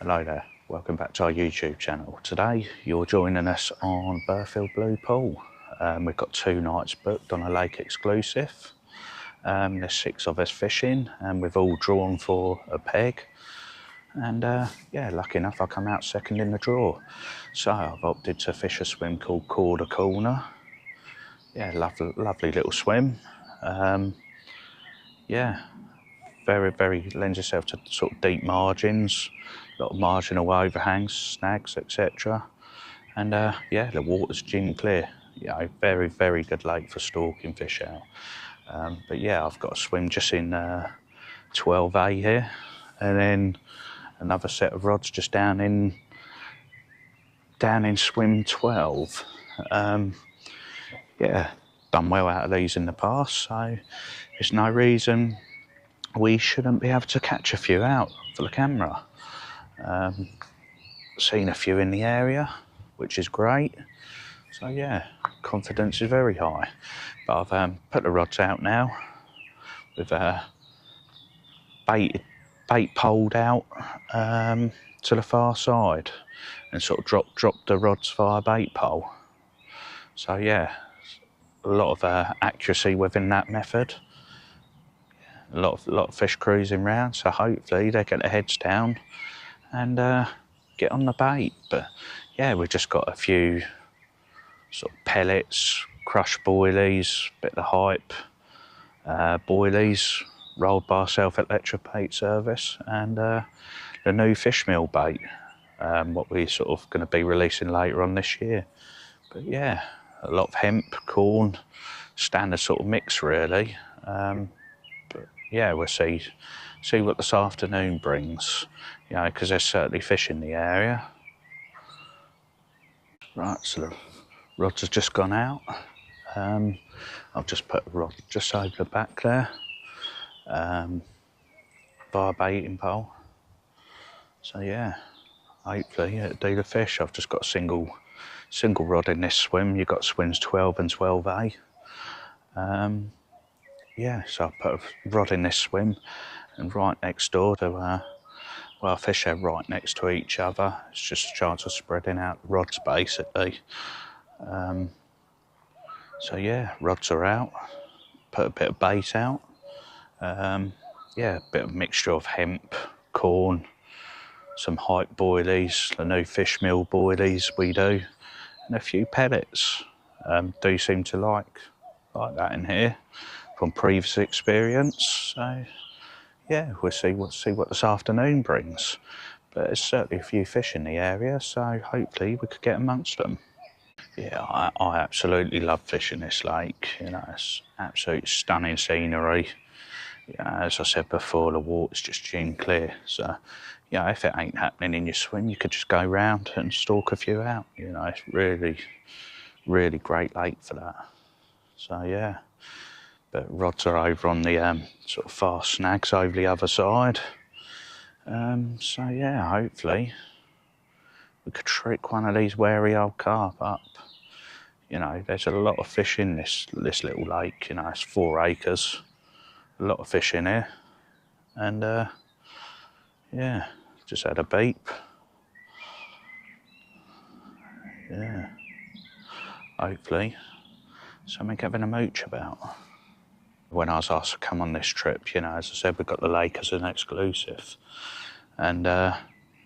Hello there, welcome back to our YouTube channel. Today you're joining us on Burghfield Blue Pool. We've got 2 nights booked on a lake exclusive. There's 6 of us fishing and we've all drawn for a peg. And yeah, lucky enough I come out second in the draw. So I've opted to fish a swim called Korda. Yeah, lovely little swim. Yeah, very lends itself to sort of deep margins, a lot of marginal overhangs, snags, etc. And yeah, the water's gin clear. Yeah, very good lake for stalking fish out. But yeah, I've got a swim just in 12A here, and then another set of rods just down in swim 12. Yeah, done well out of these in the past, so there's no reason we shouldn't be able to catch a few out for the camera. Seen a few in the area, which is great. So yeah, confidence is very high. But I've put the rods out now with bait poled out to the far side and sort of dropped the rods via bait pole. So yeah, a lot of accuracy within that method. A lot of fish cruising round, so hopefully they get their heads down and get on the bait. But yeah, we've just got a few sort of pellets, crushed boilies, bit of the hype, boilies rolled by ourselves at Letchworth Bait service, and the new fish meal bait, what we're sort of going to be releasing later on this year. But yeah, a lot of hemp, corn, standard sort of mix really. But yeah, we'll see what this afternoon brings, you know, because there's certainly fish in the area. Right, so the rods have just gone out. I've just put a rod just over the back there, via baiting pole. So yeah, hopefully it'll do the fish. I've just got a single rod in this swim. You've got swims 12 and 12A. Yeah, so I put a rod in this swim, and right next door to well, fish are right next to each other. It's just a chance of spreading out the rods basically. So yeah, rods are out. Put a bit of bait out. Yeah, a bit of mixture of hemp, corn, some hype boilies, the new fish meal boilies we do, and a few pellets. Do seem to like that in here from previous experience. So yeah, we'll see what this afternoon brings. But there's certainly a few fish in the area, so hopefully we could get amongst them. Yeah, I absolutely love fishing this lake. You know, it's absolute stunning scenery. You know, as I said before, the water's just gin clear. So, you know, if it ain't happening in your swim, you could just go round and stalk a few out. You know, it's really great lake for that. So yeah, but rods are over on the sort of far snags over the other side. So yeah, hopefully we could trick one of these wary old carp up. You know, there's a lot of fish in this little lake. You know, it's 4 acres, a lot of fish in here, and yeah, just had a beep. Yeah, hopefully something having a mooch about. When I was asked to come on this trip, you know, as I said, we've got the lake as an exclusive, and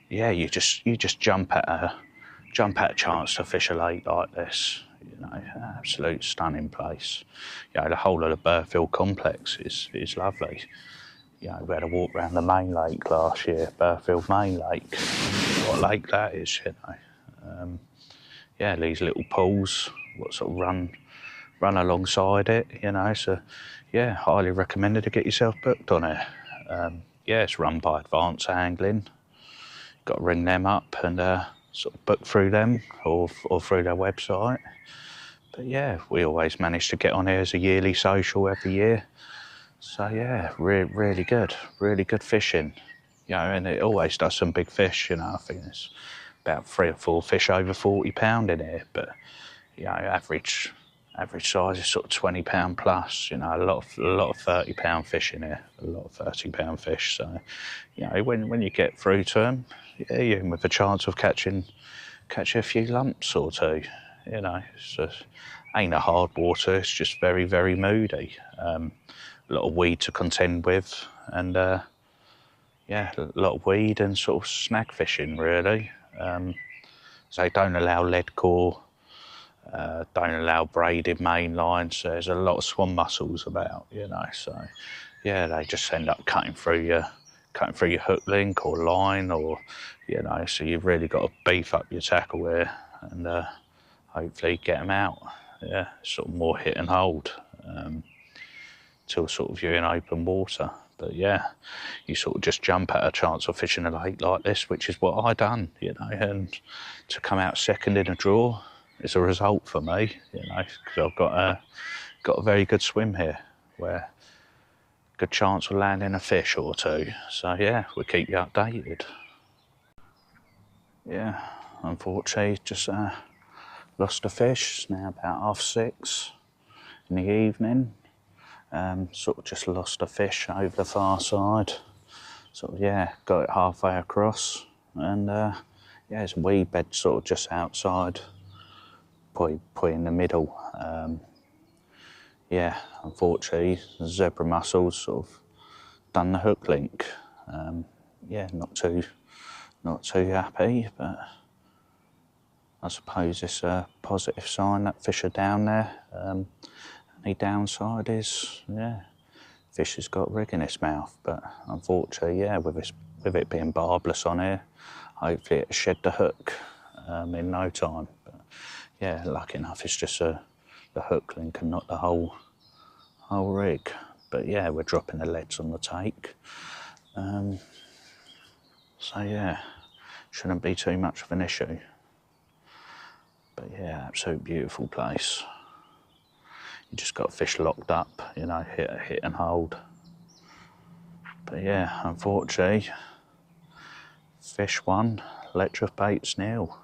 yeah, you just jump at a chance to fish a lake like this. You know, absolute stunning place. You know, the whole of the Burghfield complex is lovely. You know, we had a walk around the main lake last year, Burghfield Main Lake. What a lake that is, you know. Yeah, these little pools, what sort of run alongside it, you know. So yeah, highly recommended to get yourself booked on it. Yeah, it's run by Advanced Angling. Got to ring them up and sort of book through them or through their website. But yeah, we always manage to get on here as a yearly social every year. So yeah, really good fishing. You know, and it always does some big fish. You know, I think there's about 3 or 4 fish over £40 in here. But you know, average average size is sort of £20 plus. You know, a lot of £30 fish in here, a lot of £30 fish. So, you know, when you get through to them, yeah, you're in with a chance of catching a few lumps or two. You know, it's just, ain't a hard water. It's just very, very moody. A lot of weed to contend with, and yeah, a lot of weed and sort of snag fishing really. So they don't allow lead core, don't allow braided main lines. So there's a lot of swan mussels about, you know. So yeah, they just end up cutting through your hook link or line, or you know. So you've really got to beef up your tackle here and hopefully get them out. Yeah, sort of more hit and hold till sort of you're in open water. But yeah, you sort of just jump at a chance of fishing a lake like this, which is what I done, you know. And to come out second in a draw is a result for me, you know, because I've got a very good swim here, where good chance of landing a fish or two. So yeah, we'll keep you updated. Yeah, unfortunately, just lost a fish. It's now about 6:30 in the evening. Sort of just lost a fish over the far side. Sort of, yeah, got it halfway across, and yeah, it's a weed bed sort of just outside, probably in the middle. Yeah, unfortunately, the zebra mussels sort of done the hook link. Yeah, not too happy, but I suppose it's a positive sign that fish are down there. The downside is, yeah, fish has got rig in its mouth, but unfortunately, yeah, with it being barbless on here, hopefully it'll shed the hook in no time. But yeah, lucky enough, it's just the hook link and not the whole rig. But yeah, we're dropping the leads on the take. So yeah, shouldn't be too much of an issue. But yeah, absolute beautiful place. You just got fish locked up, you know, hit and hold. But yeah, unfortunately, fish 1, Letchworth Baits 0.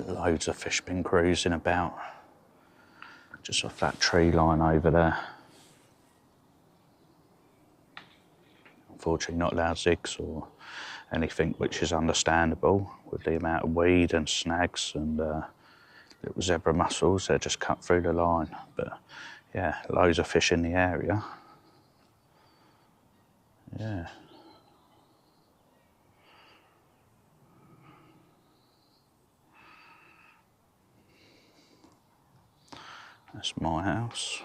Loads of fish been cruising about, just off that tree line over there. Unfortunately, not allowed zigs or anything, which is understandable with the amount of weed and snags and little zebra mussels. They're just cut through the line. But yeah, loads of fish in the area. Yeah. That's my house.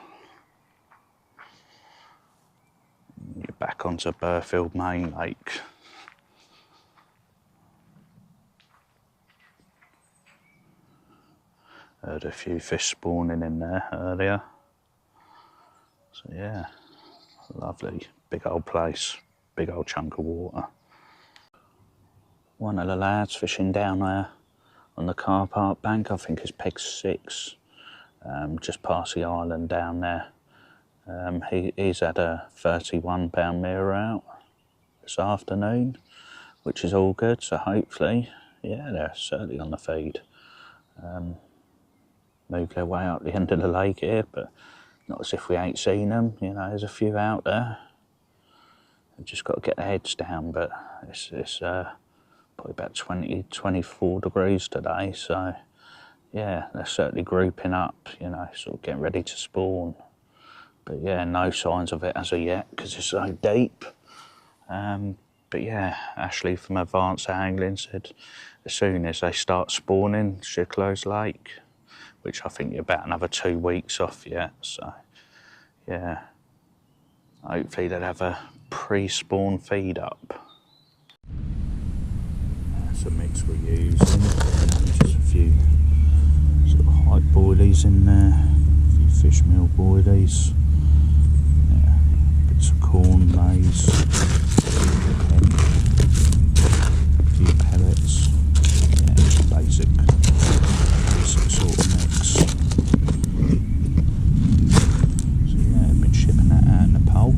You're back onto Burghfield main lake. Heard a few fish spawning in there earlier. So yeah, lovely, big old place, big old chunk of water. One of the lads fishing down there on the car park bank, I think is peg 6, just past the island down there. He's had a £31 mirror out this afternoon, which is all good. So hopefully, yeah, they're certainly on the feed. Moved their way up the end of the lake here, but not as if we ain't seen them. You know, there's a few out there. We've just got to get the heads down, but it's probably about 24 degrees today. So yeah, they're certainly grouping up, you know, sort of getting ready to spawn. But yeah, no signs of it as of yet because it's so deep. But yeah, Ashley from Advanced Angling said as soon as they start spawning, she'll close lake, which I think you're about another 2 weeks off yet. So yeah, hopefully they'll have a pre-spawn feed up. That's a mix we're using. Just a few sort of hype boilies in there, a few fish meal boilies. Bits of corn, maize, a few pellets. Yeah, just a basic sort of mix. So yeah, I've been shipping that out in the pole.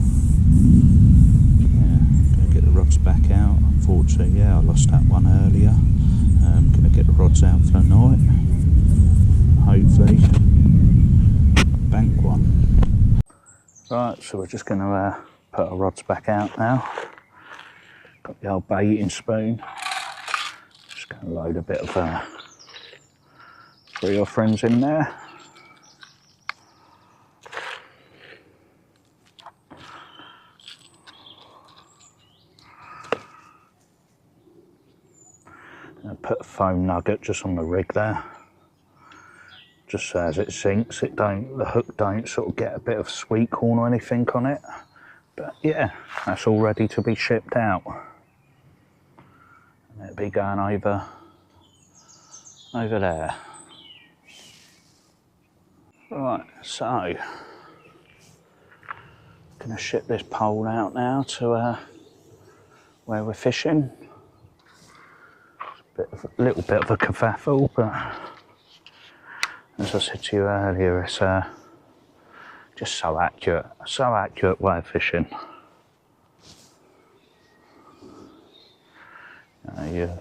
So yeah, I lost that one earlier. I'm going to get the rods out for the night. Hopefully bank one. Right, so we're just going to put our rods back out now. Got the old baiting spoon. Just going to load a bit of 3 offerings in there. And put a foam nugget just on the rig there. Just so as it sinks, the hook don't sort of get a bit of sweet corn or anything on it. But yeah, that's all ready to be shipped out. And it'll be going over there. Right, so gonna ship this pole out now to where we're fishing. It's a little bit of a kerfuffle, but as I said to you earlier, it's just so accurate way of fishing. You'll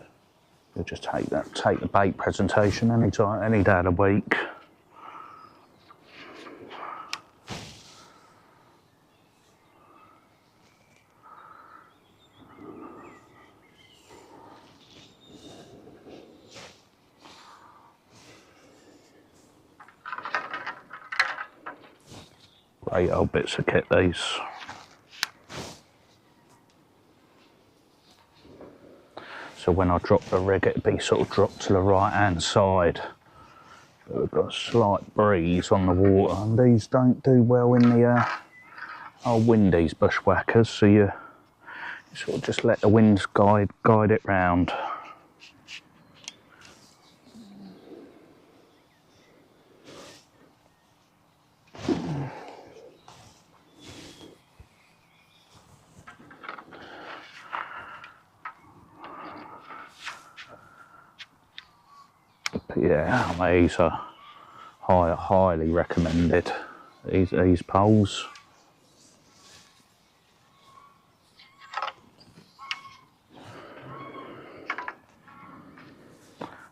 just take the bait presentation any day of the week. Great old bits of kit, these. So when I drop the rig, it'd be sort of dropped to the right hand side. But we've got a slight breeze on the water, and these don't do well in the old windies bushwhackers, so you sort of just let the winds guide it round. But yeah, these are highly recommended. These poles.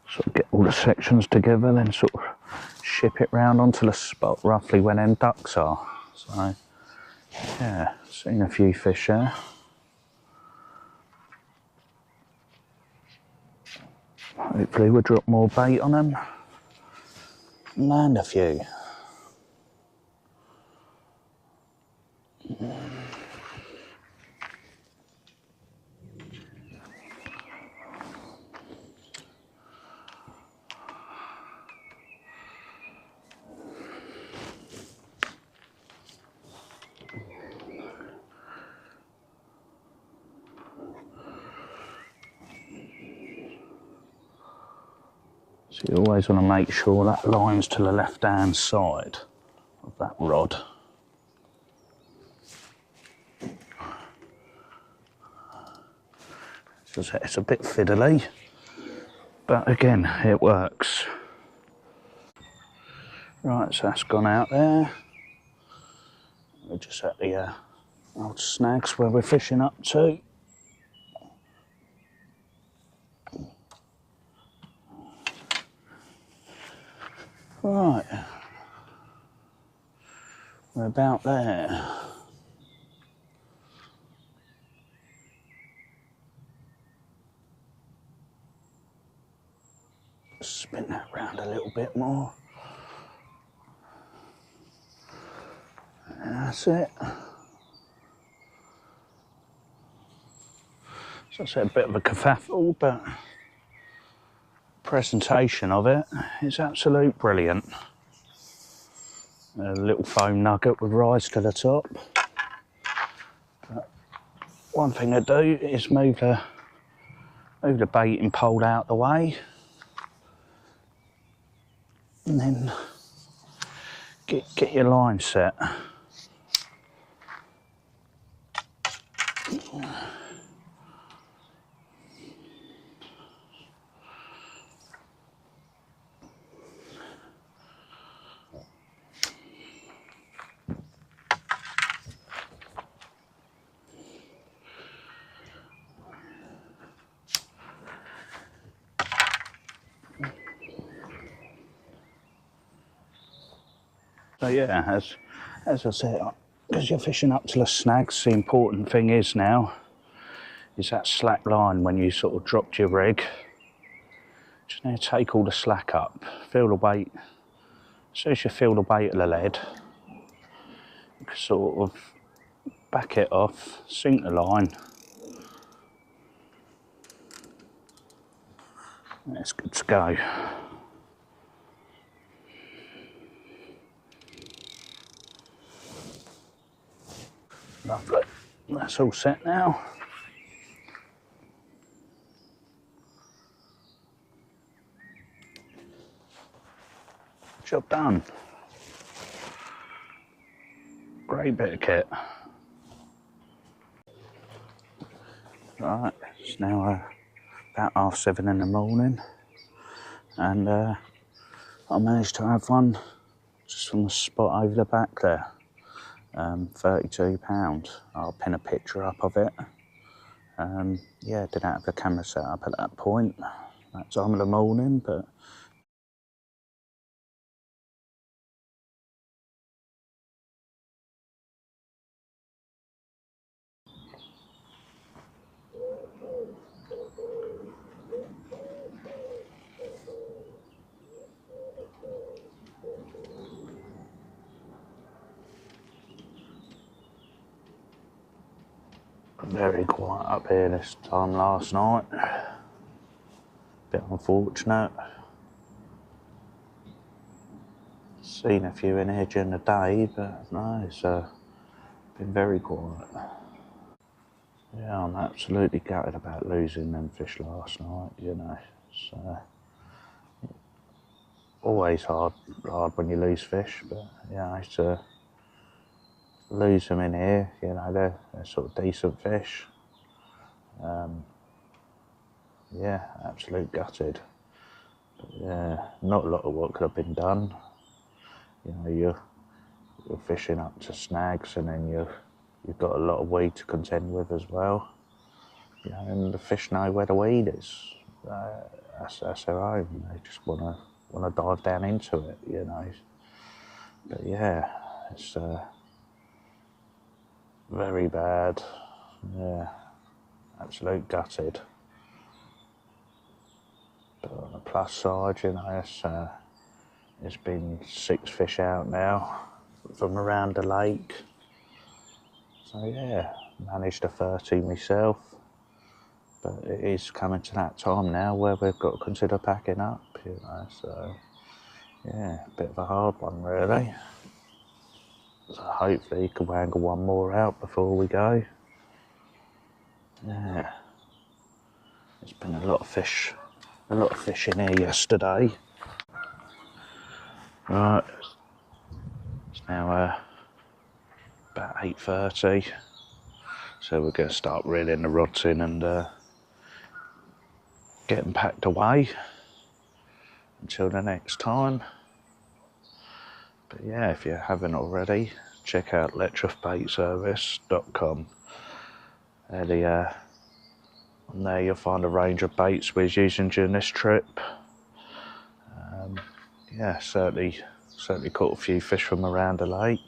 Sort of get all the sections together, then sort of ship it round onto the spot roughly when them ducks are. So yeah, seen a few fish there. Hopefully we'll drop more bait on them and land a few. So you always want to make sure that line's to the left hand side of that rod. It's a bit fiddly, but again, it works. Right, so that's gone out there. We're just at the old snags where we're fishing up to. Right, we're about there. Spin that round a little bit more. That's it. So I said, a bit of a kerfuffle, but presentation of it is absolute brilliant. A little foam nugget would rise to the top. But one thing I do is move the baiting pole out the way, and then get your line set. So yeah, as I said, because you're fishing up to the snags, the important thing is now is that slack line when you sort of dropped your rig. Just now take all the slack up, feel the weight. As soon as you feel the weight of the lead, you can sort of back it off, sink the line. It's good to go. Lovely. That's all set now. Job done. Great bit of kit. Right, it's now about 7:30 in the morning, and I managed to have one just from the spot over the back there. £32. I'll pin a picture up of it. Yeah, didn't have the camera set up at that point, that time of the morning, but very quiet up here this time last night. Bit unfortunate. Seen a few in here during the day, but no, it's been very quiet. Yeah, I'm absolutely gutted about losing them fish last night, you know. It's always hard when you lose fish, but yeah, to lose them in here, you know, they're sort of decent fish. Yeah, absolute gutted. But yeah, not a lot of what could have been done. You know, you're fishing up to snags, and then you've got a lot of weed to contend with as well. You know, and the fish know where the weed is. That's their own. They just want to dive down into it, you know. But yeah, it's very bad. Yeah, absolute gutted. But on the plus side, you know, it's been 6 fish out now from around the lake. So yeah, managed a 30 myself. But it is coming to that time now where we've got to consider packing up, you know, so yeah, a bit of a hard one really. So hopefully you can wangle one more out before we go. Yeah, there's been a lot of fish in here yesterday. Right, it's now about 8:30, so we're going to start reeling the rods in and getting packed away until the next time. But yeah, if you haven't already, check out letchworthbaitservice.com. On there you'll find a range of baits we're using during this trip. Yeah, certainly caught a few fish from around the lake.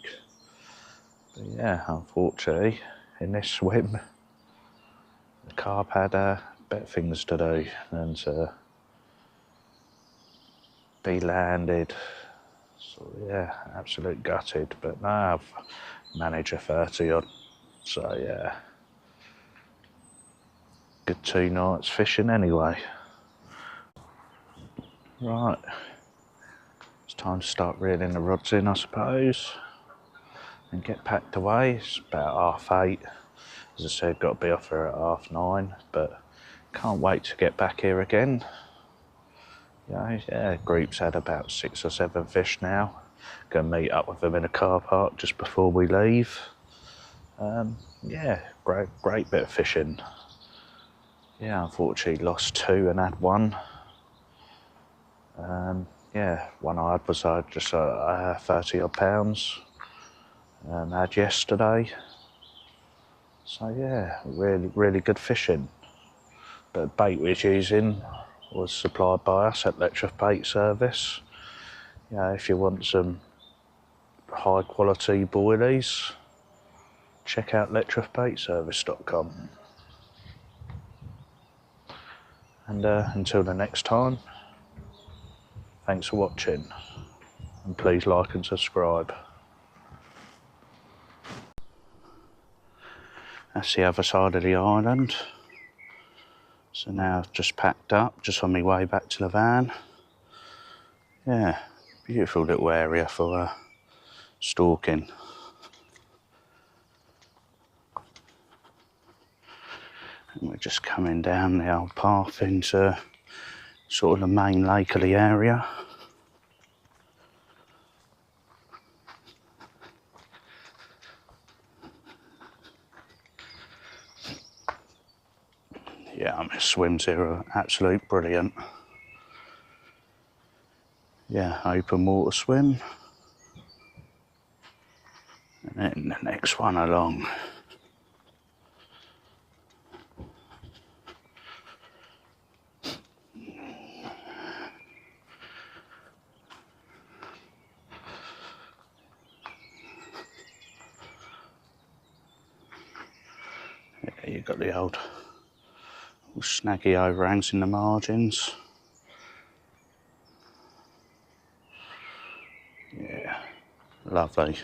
But yeah, unfortunately, in this swim, the carp had better things to do than to be landed. So yeah, absolute gutted. But no, I've managed a 30 odd. So yeah, good 2 nights fishing anyway. Right, it's time to start reeling the rods in, I suppose, and get packed away. It's about 8:30. As I said, got to be off here at 9:30, but can't wait to get back here again. Yeah, group's had about 6 or 7 fish now. Gonna meet up with them in a car park just before we leave. Yeah, great bit of fishing. Yeah, unfortunately lost 2 and had 1. Yeah, one I had was just 30 odd pounds. Had yesterday. So yeah, really good fishing. But the bait we was using was supplied by us at Letchworth Bait Service. Yeah, if you want some high quality boilies, check out letchworthbaitservice.com. And until the next time, thanks for watching, and please like and subscribe. That's the other side of the island. So now I've just packed up, just on my way back to the van. Yeah, beautiful little area for stalking. And we're just coming down the old path into sort of the main lake of the area. Yeah, I mean, swims here are absolute brilliant. Yeah, open water swim. And then the next one along. Yeah, you've got the old snaggy overhangs in the margins. Yeah, lovely.